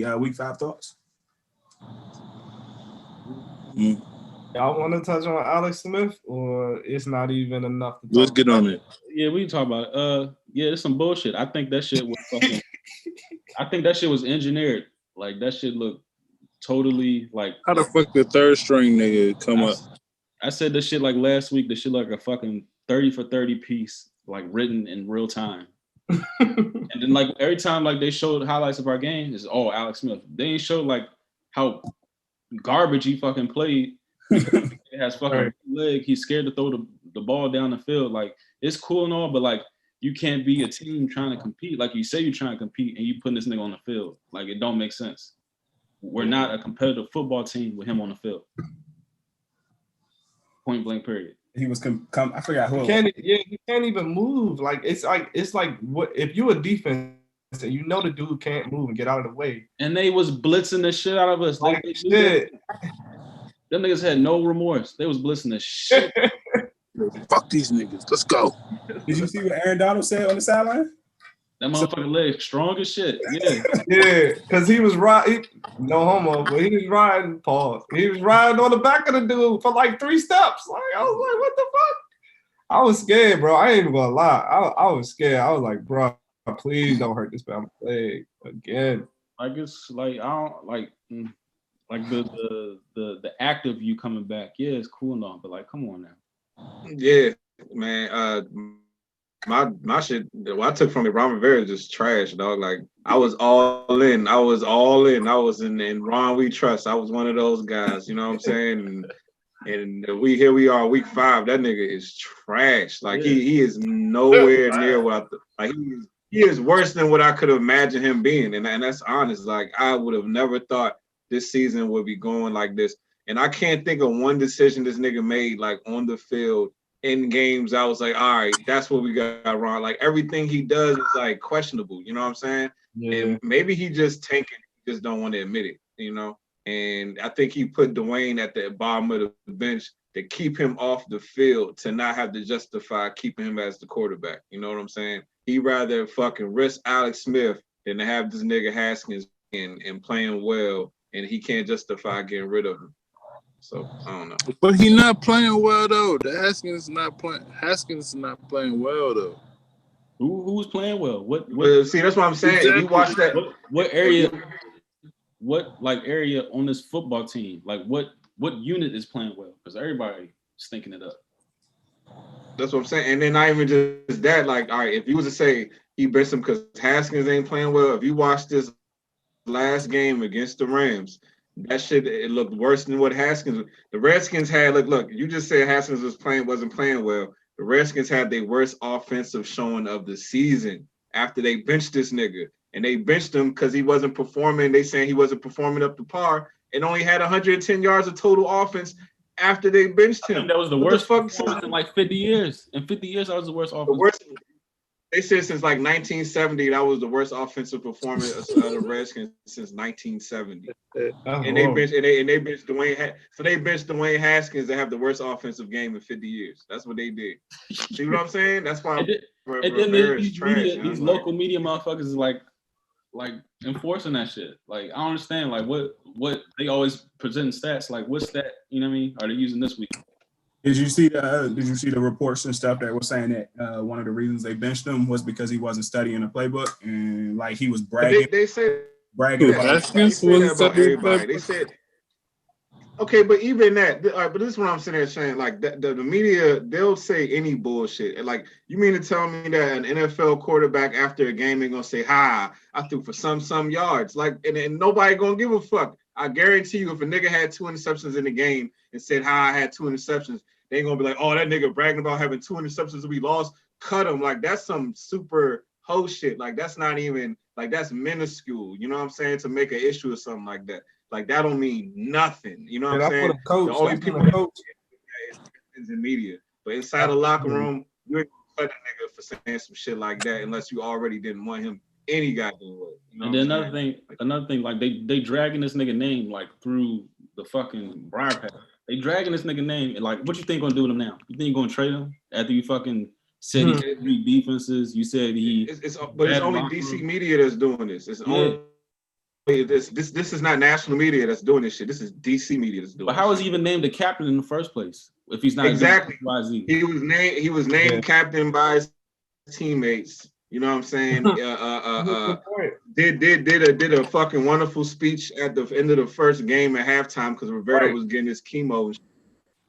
Any week 5 thoughts? Y'all want to touch on Alex Smith, or it's not even enough to talk Let's get on it. Yeah, we can talk about it. Yeah, it's some bullshit. I think that shit was fucking. I think that shit was engineered. Like that shit looked totally like. How the fuck the third string nigga come up? I said this shit like last week. This shit like a fucking 30 for 30 piece, like written in real time. And then like every time like they showed highlights of our game, it's all Alex Smith. They ain't showed like how garbage he fucking played. He has fucking leg. He's scared to throw the ball down the field. Like it's cool and all, but like you can't be a team trying to compete. Like you say you're trying to compete and you putting this nigga on the field. Like it don't make sense. We're not a competitive football team with him on the field. Point blank. Period. He was I forgot who. He can't even move. Like it's like what if you a defense and you know the dude can't move and get out of the way. And they was blitzing the shit out of us. Like shit. Them niggas had no remorse. They was blitzing the shit. Fuck these niggas. Let's go. Did you see what Aaron Donald said on the sideline? That motherfucking leg strong as shit. Yeah. Yeah, because he was riding, no homo, but he was riding, pause. He was riding on the back of the dude for like 3 steps. Like, I was like, what the fuck? I was scared, bro. I ain't even gonna lie. I was scared. I was like, bro, please don't hurt this bad leg again. Like it's like I don't like the act of you coming back. Yeah, it's cool and all, but like, come on now. Yeah, man. My shit, what I took from it, Ron Rivera is just trash, dog. Like I was all in. I was in Ron We Trust. I was one of those guys, you know what I'm saying? And we are week 5. That nigga is trash. Like he is nowhere near what he is worse than what I could have imagined him being. And that's honest. Like I would have never thought this season would be going like this. And I can't think of one decision this nigga made like on the field. In games, I was like, all right, that's what we got wrong. Like everything he does is like questionable, you know what I'm saying? Yeah. And maybe he just tanking, he just don't want to admit it, you know? And I think he put Dwayne at the bottom of the bench to keep him off the field, to not have to justify keeping him as the quarterback. You know what I'm saying? He'd rather fucking risk Alex Smith than to have this nigga Haskins and playing well, and he can't justify getting rid of him. So I don't know. But he not playing well though. Haskins not playing well though. Who's playing well? What see, that's what I'm saying. Exactly. If you watch that, what area on this football team? Like what unit is playing well? Because everybody is thinking it up. That's what I'm saying. And then not even just that, like, all right, if you was to say he benched him because Haskins ain't playing well, if you watch this last game against the Rams, that shit, it looked worse than what Haskins. The Redskins had. Look. You just said Haskins wasn't playing well. The Redskins had their worst offensive showing of the season after they benched this nigga, and they benched him because he wasn't performing. They saying he wasn't performing up to par, and only had 110 yards of total offense after they benched him. That was the worst in like 50 years. In 50 years, that was the worst offense. They said since like 1970, that was the worst offensive performance of the Redskins since 1970. And they benched Dwayne. So they benched Dwayne Haskins to have the worst offensive game in 50 years. That's what they did. See what I'm saying? That's why. And then these local media motherfuckers is like enforcing that shit. Like I don't understand. Like what they always present stats. Like what stat? You know what I mean? Are they using this week? Did you see the reports and stuff that were saying that one of the reasons they benched him was because he wasn't studying the playbook and like he was bragging? They said bragging about everybody. They said, okay, but even that. All right, but this is what I'm sitting there saying. Like the media, they'll say any bullshit. And like, you mean to tell me that an NFL quarterback after a game ain't gonna say, "Hi, I threw for some yards," like, and nobody gonna give a fuck. I guarantee you, if a nigga had 2 interceptions in the game and said, "Hi, I had 2 interceptions," they ain't gonna be like, "Oh, that nigga bragging about having 2 interceptions and we lost." Cut him. Like that's some super hoe shit. Like that's not even like that's minuscule. You know what I'm saying? To make an issue or something like that. Like that don't mean nothing. You know what I'm saying? The only people is in media, but inside the locker room, you ain't gonna cut a nigga for saying some shit like that unless you already didn't want him any goddamn way. You know and then another thing, like they dragging this nigga name like through the fucking briar path. They dragging this nigga name and like, what you think gonna do with him now? You think you gonna trade him after you fucking said he had 3 defenses? You said he. But it's only DC media that's doing this. It's only this is not national media that's doing this shit. This is DC media that's doing. But how was he even named the captain in the first place if he's not exactly YZ? He was named captain by his teammates. You know what I'm saying? Did a fucking wonderful speech at the end of the first game at halftime because Rivera was getting his chemo.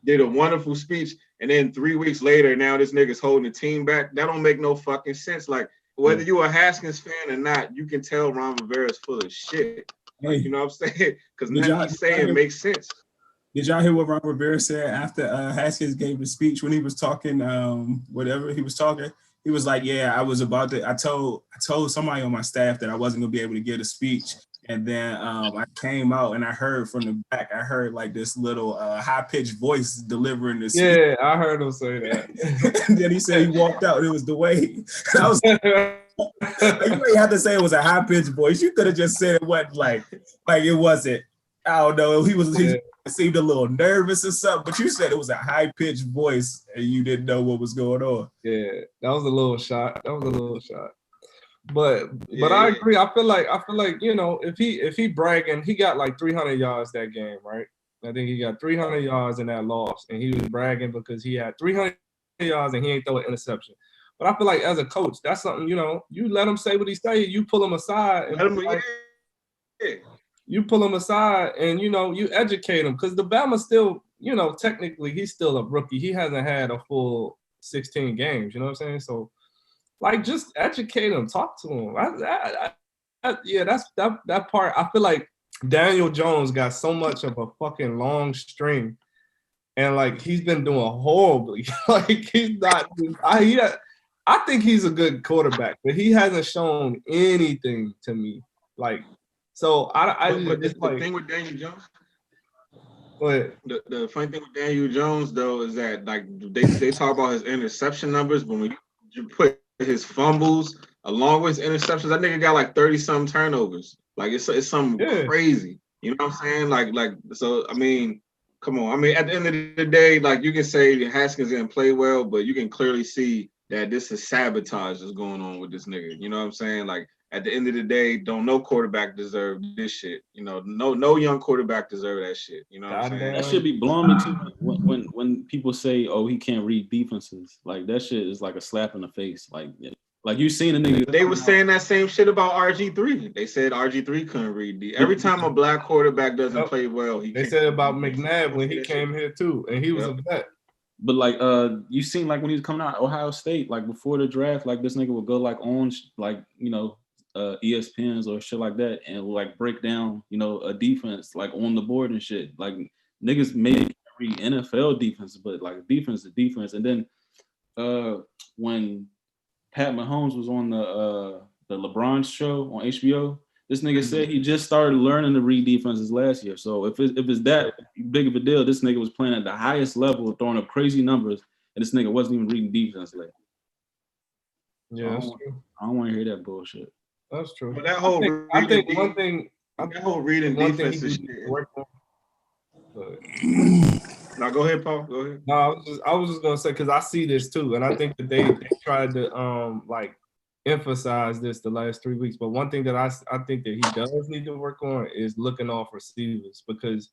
Did a wonderful speech, and then 3 weeks later, now this nigga's holding the team back. That don't make no fucking sense. Like, whether you a Haskins fan or not, you can tell Ron Rivera's full of shit. Like, you know what I'm saying? Because nothing he's saying makes sense. Did y'all hear what Ron Rivera said after Haskins gave the speech when he was talking, whatever he was talking? He was like, yeah, I told somebody on my staff that I wasn't gonna be able to give a speech. And then I came out and I heard from the back, I heard like this little high-pitched voice delivering this. Yeah, I heard him say that. And then he said he walked out and it was the way. I was like, you didn't have to say it was a high-pitched voice. You could have just said it wasn't like it wasn't. I don't know. He seemed a little nervous or something, but you said it was a high-pitched voice and you didn't know what was going on. Yeah, that was a little shot. But I agree. I feel like you know, if he bragging, he got like 300 yards that game, right? I think he got 300 yards in that loss, and he was bragging because he had 300 yards and he ain't throw an interception. But I feel like as a coach, that's something, you know, you let him say what he say, you pull him aside, and you pull him aside, and you know, you educate him because the Bama still, you know, technically he's still a rookie. He hasn't had a full 16 games. You know what I'm saying? So. Like, just educate him, talk to him. That's that part. I feel like Daniel Jones got so much of a fucking long string, and like he's been doing horribly. Like he's not. I think he's a good quarterback, but he hasn't shown anything to me. Like, so the thing with Daniel Jones. But the funny thing with Daniel Jones though is that like they talk about his interception numbers, but when you put his fumbles along with his interceptions, that nigga got like 30-some turnovers. Like it's something crazy. You know what I'm saying? Like so. I mean, come on. I mean, at the end of the day, like you can say Haskins didn't play well, but you can clearly see that this is sabotage that's going on with this nigga. You know what I'm saying? Like at the end of the day, don't no quarterback deserve this shit. You know, no young quarterback deserve that shit. You know what I'm saying? That should be blowing me too when people say, "Oh, he can't read defenses." Like that shit is like a slap in the face. Like you seen a nigga. They were saying that same shit about RG3. They said RG3 couldn't read. Every time a black quarterback doesn't play well, they said about McNabb when he came here too, and he was a vet. But like you seen like when he was coming out of Ohio State, like before the draft, like this nigga would go like on like, you know, ESPNs or shit like that and like break down, you know, a defense like on the board and shit. Like niggas maybe read NFL defense, but like defense is defense. And then when Pat Mahomes was on the LeBron show on HBO, this nigga said he just started learning to read defenses last year. So if it's that big of a deal, this nigga was playing at the highest level, throwing up crazy numbers, and this nigga wasn't even reading defense late. Yeah, that's true. I don't want to hear that bullshit. That's true. But that whole reading defense is shit. Now go ahead, Paul. Go ahead. No, I was just gonna say because I see this too, and I think that they tried to like emphasize this the last 3 weeks. But one thing that I think that he does need to work on is looking off receivers because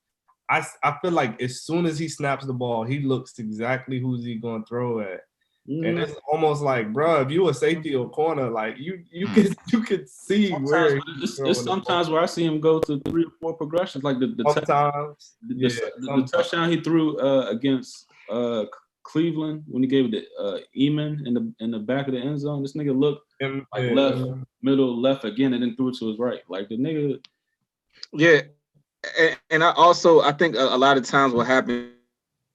I feel like as soon as he snaps the ball, he looks exactly who's he gonna throw at. And it's almost like, bro, if you a safety or corner, like you could see sometimes where it's sometimes where I see him go to 3 or 4 progressions, like the touchdown he threw against Cleveland when he gave it to Eamon in the back of the end zone. This nigga looked like left, middle, left again, and then threw it to his right. Like the nigga. Yeah, and I think a lot of times what happens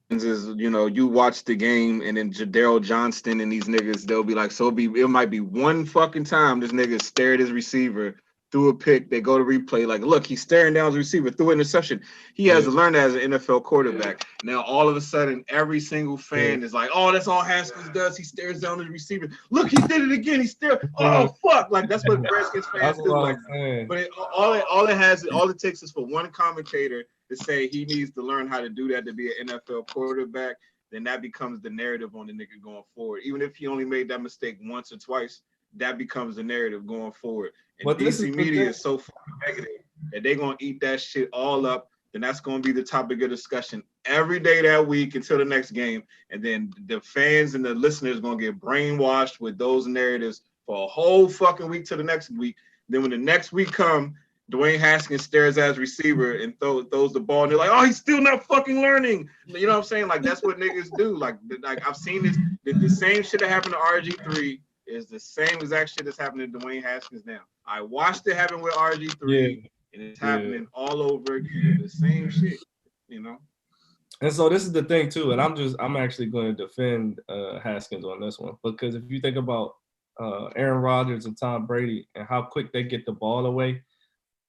is, you know, you watch the game and then Jadarius Johnston and these niggas, they'll be like, it might be one fucking time this nigga stared his receiver, threw a pick, they go to replay, like, look, he's staring down his receiver, threw an interception. He has to learn that as an NFL quarterback. Now, all of a sudden, every single fan is like, oh, that's all Haskins does. He stares down his receiver. Look, he did it again. He stared. Oh, fuck. Like, that's what Redskins fans do. Like, but all it takes is for one commentator to say he needs to learn how to do that to be an NFL quarterback. Then that becomes the narrative on the nigga going forward. Even if he only made that mistake once or twice, that becomes the narrative going forward. And DC media is so fucking negative and they're gonna eat that shit all up, then that's gonna be the topic of discussion every day that week until the next game. And then the fans and the listeners gonna get brainwashed with those narratives for a whole fucking week to the next week. Then when the next week come, Dwayne Haskins stares at his receiver and throws the ball, and they're like, "Oh, he's still not fucking learning." You know what I'm saying? Like that's what niggas do. Like I've seen this. The same shit that happened to RG3 is the same exact shit that's happening to Dwayne Haskins now. I watched it happen with RG3, and it's happening all over again. The same shit, you know. And so this is the thing too, and I'm actually going to defend Haskins on this one, because if you think about Aaron Rodgers and Tom Brady and how quick they get the ball away,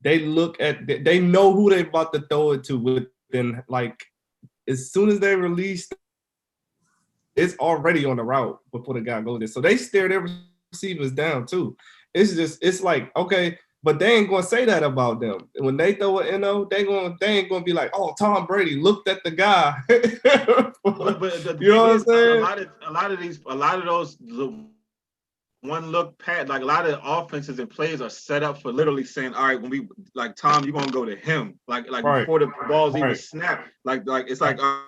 they know who they about to throw it to within, like, as soon as they release, it's already on the route before the guy goes there. So they stare their receivers down too. It's like, okay, but they ain't gonna say that about them. When they throw an NO, they ain't gonna be like, "Oh, Tom Brady looked at the guy." but you know what I'm saying? A lot of those one look pat, like a lot of offenses and plays are set up for literally saying, all right, when we like Tom, you're gonna go to him, like right. Before the balls even snap, like it's like, all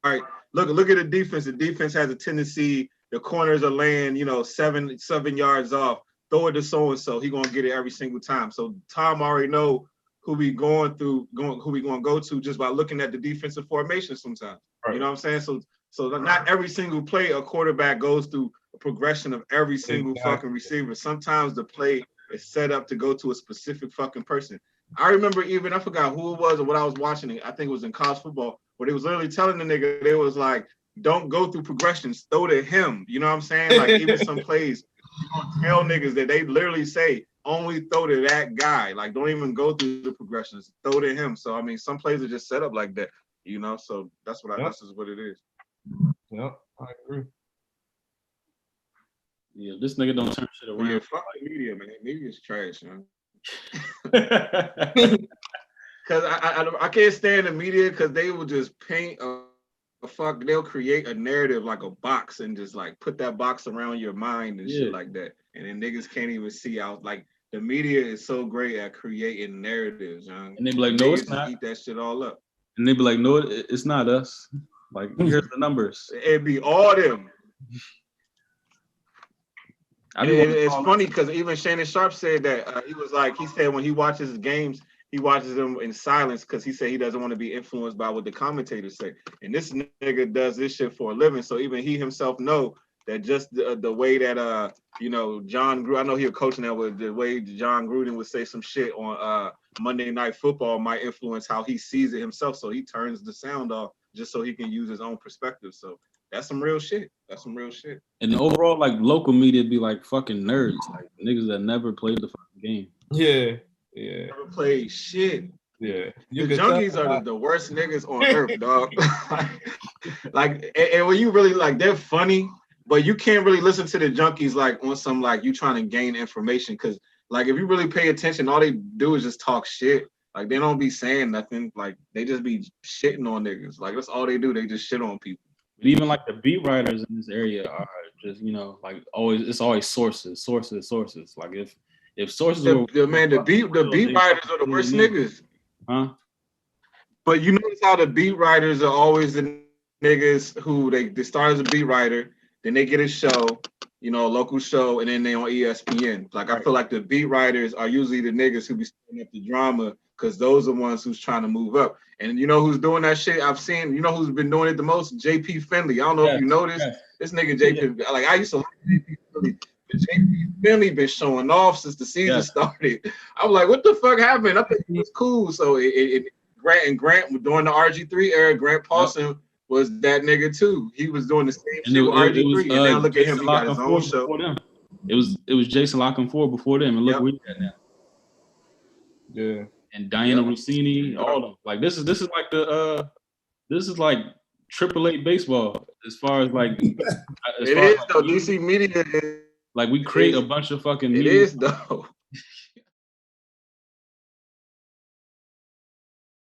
right, look at the defense. The defense has a tendency, the corners are laying, 7 yards off. Throw it to so and so, he gonna get it every single time. So Tom already know who we gonna go to just by looking at the defensive formation sometimes. Right. You know what I'm saying? So not every single play a quarterback goes through a progression of every single fucking receiver. Sometimes the play is set up to go to a specific fucking person. I remember I forgot who it was or what I was watching. I think it was in college football, where they was literally telling the nigga, they was like, don't go through progressions, throw to him. You know what I'm saying? Like even some plays, you gonna tell niggas that they literally say, only throw to that guy. Like don't even go through the progressions, throw to him. So I mean, some plays are just set up like that, so that's this is what it is. Yep, I agree. Yeah, this nigga don't turn shit around. Yeah, fuck the media, man. Media's trash, man. Because I can't stand the media because they will just paint they'll create a narrative like a box and just like put that box around your mind and shit like that. And then niggas can't even see out. Like the media is so great at creating narratives, young. And they be like, no, it's not. Eat that shit all up. And they be like, no, it's not us. Like, here's the numbers. It'd be all them. It's funny because even Shannon Sharp said that he said when he watches games, he watches them in silence because he said he doesn't want to be influenced by what the commentators say. And this nigga does this shit for a living, so even he himself know that just the way that John Gruden, I know he was coaching that with the way John Gruden would say some shit on Monday Night Football might influence how he sees it himself. So he turns the sound off just so he can use his own perspective. So that's some real shit. And overall, like local media be like fucking nerds, like niggas that never played the fucking game. Yeah. Never played shit. Yeah. The junkies are the worst niggas on earth, dog. And when you really like, they're funny, but you can't really listen to the junkies like on some like you trying to gain information, because like if you really pay attention, all they do is just talk shit. Like they don't be saying nothing. Like they just be shitting on niggas. Like that's all they do. They just shit on people. But even like the beat writers in this area are just like it's always sources. Like if sources the beat writers are the worst niggas. Huh? But you notice how the beat writers are always the niggas who they start as a beat writer, then they get a show, a local show, and then they on ESPN. Like I feel like the beat writers are usually the niggas who be stirring up the drama, because those are the ones who's trying to move up. And you know who's doing that shit? I've seen, who's been doing it the most? JP Finley. I don't know if you noticed. This nigga JP, like I used to like JP Finley. But JP Finley been showing off since the season started. I'm like, what the fuck happened? I think it was cool. So Grant during the RG3 era, Grant Paulson was that nigga too. He was doing the same shit with RG3. And now look at him, he got his own show. It was Jason Lock 4 before them, and look where he's at now. Yeah. And Diana Rossini, all of them. Like this is like this is like AAA baseball as far as like. It is though. DC media. Like we create a bunch of fucking. It is though.